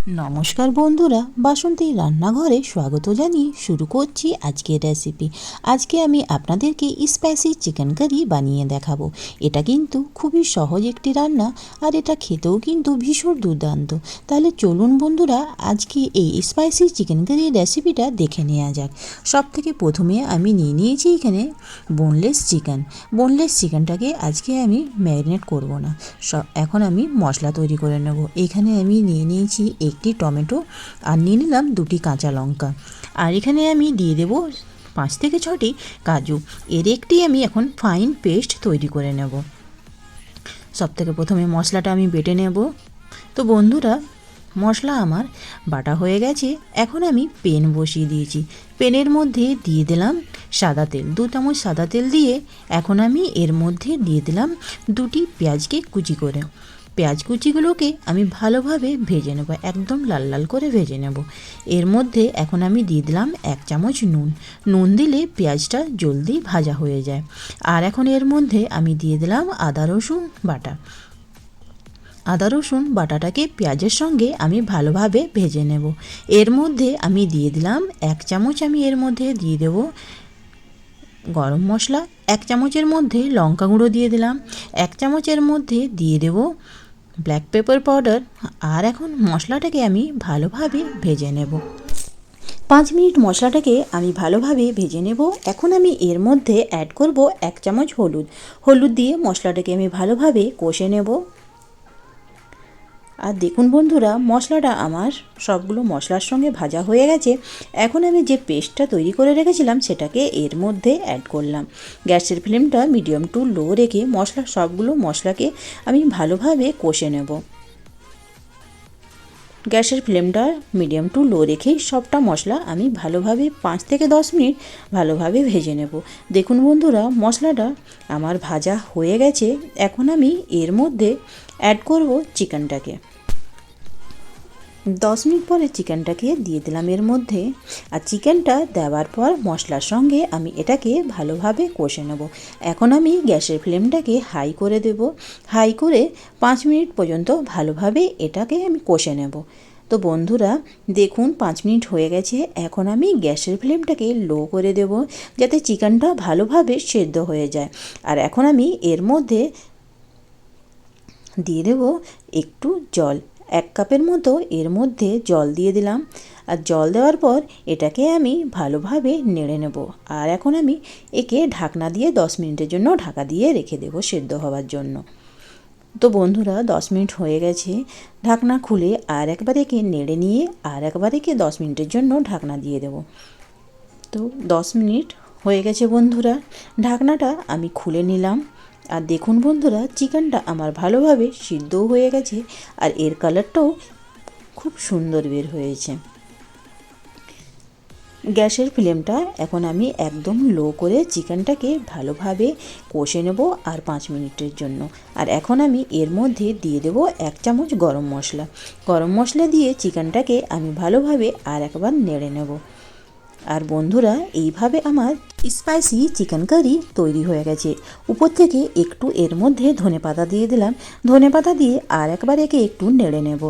নমস্কার বন্ধুরা, বাসন্তী রান্নাঘরে স্বাগত জানিয়ে শুরু করছি আজকের রেসিপি। আজকে আমি আপনাদেরকে স্পাইসি চিকেন কারি বানিয়ে দেখাবো। এটা কিন্তু খুবই সহজ একটি রান্না, আর এটা খেতেও কিন্তু ভীষণ দুর্দান্ত। তাহলে চলুন বন্ধুরা, আজকে এই স্পাইসি চিকেন কারি রেসিপিটা দেখে নেওয়া যাক। সব থেকে প্রথমে আমি নিয়ে নিয়েছি এখানে বোনলেস চিকেন। বোনলেস চিকেনটাকে আজকে আমি ম্যারিনেট করব না, এখন আমি মশলা তৈরি করে নেব। এখানে আমি নিয়ে নিয়েছি একটি টমেটো, আর নিয়ে নিলাম দুটি কাঁচা লঙ্কা, আর এখানে আমি দিয়ে দেব 5 থেকে 6টি কাজু। এর একটি আমি এখন ফাইন পেস্ট তৈরি করে নেব। সব থেকে প্রথমে মশলাটা আমি বেটে নেব। তো বন্ধুরা, মশলা আমার বাটা হয়ে গেছে। এখন আমি পেন বসিয়ে দিয়েছি। পেনের মধ্যে দিয়ে দিলাম সাদা তেল, 2 চামচ সাদা তেল দিয়ে এখন আমি এর মধ্যে দিয়ে দিলাম দুটি পেঁয়াজকে কুচি করে। পেঁয়াজ কুচিগুলোকে আমি ভালোভাবে ভেজে নেব, একদম লাল লাল করে ভেজে নেব। এর মধ্যে এখন আমি দিয়ে দিলাম 1 চামচ নুন। নুন দিলে পেঁয়াজটা জলদি ভাজা হয়ে যায়। আর এখন এর মধ্যে আমি দিয়ে দিলাম আদা রসুন বাটা। আদা রসুন বাটাটাকে পেঁয়াজের সঙ্গে আমি ভালোভাবে ভেজে নেব। এর মধ্যে আমি দিয়ে দিলাম 1 চামচ, আমি এর মধ্যে দিয়ে দেব গরম মশলা, 1 চামচের মধ্যে লঙ্কা গুঁড়ো দিয়ে দিলাম, 1 চামচের মধ্যে দিয়ে দেব ব্ল্যাক পেপার পাউডার। আর এখন মশলাটাকে আমি ভালোভাবে ভেজে নেব। 5 মিনিট মশলাটাকে আমি ভালোভাবে ভেজে নেব। এখন আমি এর মধ্যে অ্যাড করব 1 চামচ হলুদ দিয়ে মশলাটাকে আমি ভালোভাবে কষে নেব। আর দেখুন বন্ধুরা, মশলাটা আমার সবগুলো মশলার সঙ্গে ভাজা হয়ে গেছে। এখন আমি যে পেস্টটা তৈরি করে রেখেছিলাম সেটাকে এর মধ্যে অ্যাড করলাম। গ্যাসের ফ্লেমটা মিডিয়াম টু লো রেখে সবগুলো মশলাকে আমি ভালোভাবে কষে নেব। গ্যাসের ফ্লেমটা মিডিয়াম টু লো রেখেই সবটা মশলা আমি ভালোভাবে 5 থেকে 10 মিনিট ভালোভাবে ভেজে নেব। দেখুন বন্ধুরা, মশলাটা আমার ভাজা হয়ে গেছে। এখন আমি এর মধ্যে অ্যাড করব চিকেনটাকে। 10 মিনিট পরে চিকেনটাকে দিয়ে দিলাম এর মধ্যে। আর চিকেনটা দেওয়ার পর মশলার সঙ্গে আমি এটাকে ভালোভাবে কষে নেব। এখন আমি গ্যাসের ফ্লেমটাকে হাই করে দেব। হাই করে 5 মিনিট পর্যন্ত ভালোভাবে এটাকে আমি কষে নেব। তো বন্ধুরা দেখুন, 5 মিনিট হয়ে গেছে। এখন আমি গ্যাসের ফ্লেমটাকে লো করে দেব, যাতে চিকেনটা ভালোভাবে সেদ্ধ হয়ে যায়। আর এখন আমি এর মধ্যে দিয়ে দেব একটু জল। 1 কাপের মতো এর মধ্যে জল দিয়ে দিলাম। আর জল দেওয়ার পর এটাকে আমি ভালোভাবে নেড়ে নেব। আর এখন আমি একে ঢাকনা দিয়ে 10 মিনিটের জন্য ঢাকা দিয়ে রেখে দেব সেদ্ধ হওয়ার জন্য। তো বন্ধুরা 10 মিনিট হয়ে গেছে। ঢাকনা খুলে আর একবার একে নেড়ে নিয়ে আর একবার একে 10 মিনিটের জন্য ঢাকনা দিয়ে দেব। তো 10 মিনিট হয়ে গেছে বন্ধুরা, ঢাকনাটা আমি খুলে নিলাম। আর দেখুন বন্ধুরা, চিকেনটা আমার ভালোভাবে সিদ্ধও হয়ে গেছে, আর এর কালারটাও খুব সুন্দর বের হয়েছে। গ্যাসের ফ্লেমটা এখন আমি একদম লো করে চিকেনটাকে ভালোভাবে কষে নেব আর 5 মিনিটের জন্য। আর এখন আমি এর মধ্যে দিয়ে দেব 1 চামচ গরম মশলা। গরম মশলা দিয়ে চিকেনটাকে আমি ভালোভাবে আর একবার নেড়ে নেব। আর বন্ধুরা, এইভাবে আমার স্পাইসি চিকেন কারি তৈরি হয়ে গেছে। উপর থেকে একটু এর মধ্যে ধনেপাতা দিয়ে দিলাম। ধনেপাতা দিয়ে আর একবার একে একটু নেড়ে নেব।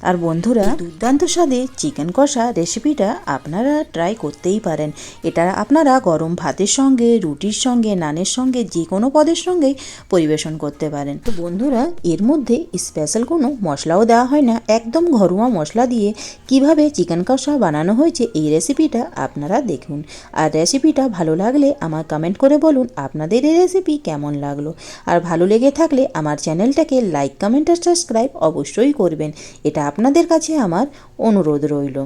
আর বন্ধুরা, দুর্দান্ত স্বাদে চিকেন কষা রেসিপিটা আপনারা ট্রাই করতেই পারেন। এটা আপনারা গরম ভাতের সঙ্গে, রুটির সঙ্গে, নানের সঙ্গে, যে কোনো পদের সঙ্গেই পরিবেশন করতে পারেন। তো বন্ধুরা, এর মধ্যে স্পেশাল কোনো মশলাও দেওয়া হয় না, একদম ঘরোয়া মশলা দিয়ে কিভাবে চিকেন কষা বানানো হয়েছে এই রেসিপিটা আপনারা দেখুন। আর রেসিপিটা ভালো লাগলে আমার কমেন্ট করে বলুন আপনাদের এই রেসিপি কেমন লাগলো। আর ভালো লেগে থাকলে আমার চ্যানেলটাকে লাইক, কমেন্ট আর সাবস্ক্রাইব অবশ্যই করবেন। এটা আপনাদের কাছে আমার অনুরোধ রইল।